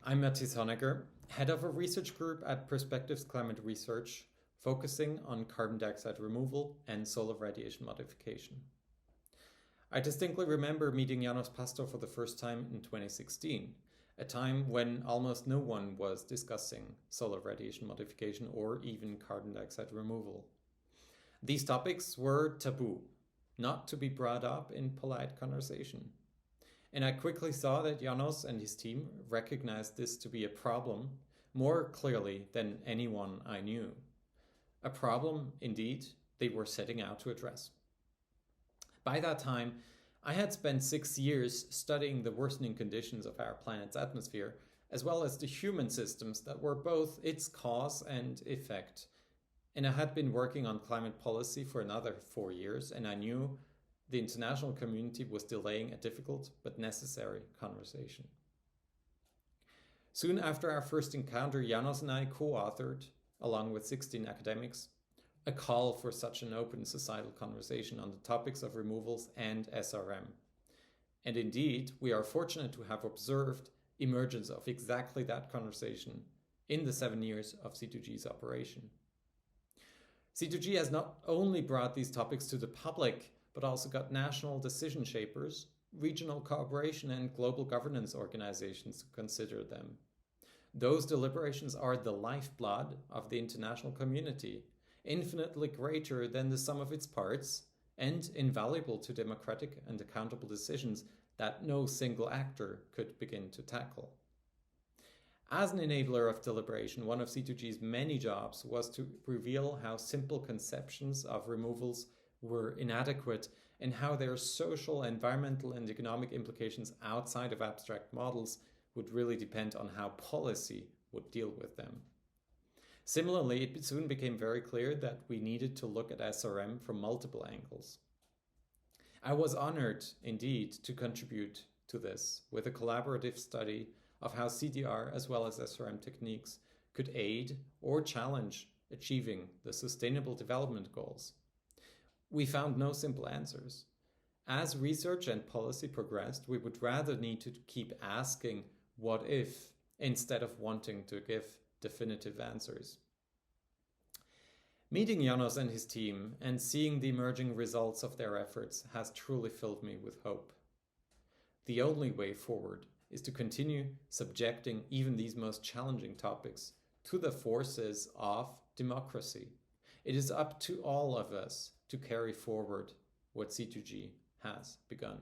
I'm Matthias Honegger, head of a research group at Perspectives Climate Research, focusing on carbon dioxide removal and solar radiation modification. I distinctly remember meeting János Pastor for the first time in 2016, a time when almost no one was discussing solar radiation modification or even carbon dioxide removal. These topics were taboo, not to be brought up in polite conversation. And I quickly saw that János and his team recognized this to be a problem more clearly than anyone I knew. A problem, indeed, they were setting out to address. By that time, I had spent 6 years studying the worsening conditions of our planet's atmosphere, as well as the human systems that were both its cause and effect. And I had been working on climate policy for another 4 years, and I knew the international community was delaying a difficult but necessary conversation. Soon after our first encounter, János and I co-authored, along with 16 academics, a call for such an open societal conversation on the topics of removals and SRM. And indeed, we are fortunate to have observed emergence of exactly that conversation in the 7 years of C2G's operation. C2G has not only brought these topics to the public, but also got national decision shapers, regional cooperation, and global governance organizations to consider them. Those deliberations are the lifeblood of the international community, infinitely greater than the sum of its parts, and invaluable to democratic and accountable decisions that no single actor could begin to tackle. As an enabler of deliberation, one of C2G's many jobs was to reveal how simple conceptions of removals were inadequate and how their social, environmental, and economic implications outside of abstract models would really depend on how policy would deal with them. Similarly, it soon became very clear that we needed to look at SRM from multiple angles. I was honored, indeed, to contribute to this with a collaborative study of how CDR as well as SRM techniques could aid or challenge achieving the Sustainable Development Goals. We found no simple answers. As research and policy progressed, we would rather need to keep asking what if instead of wanting to give definitive answers. Meeting János and his team and seeing the emerging results of their efforts has truly filled me with hope. The only way forward is to continue subjecting even these most challenging topics to the forces of democracy. It is up to all of us to carry forward what C2G has begun.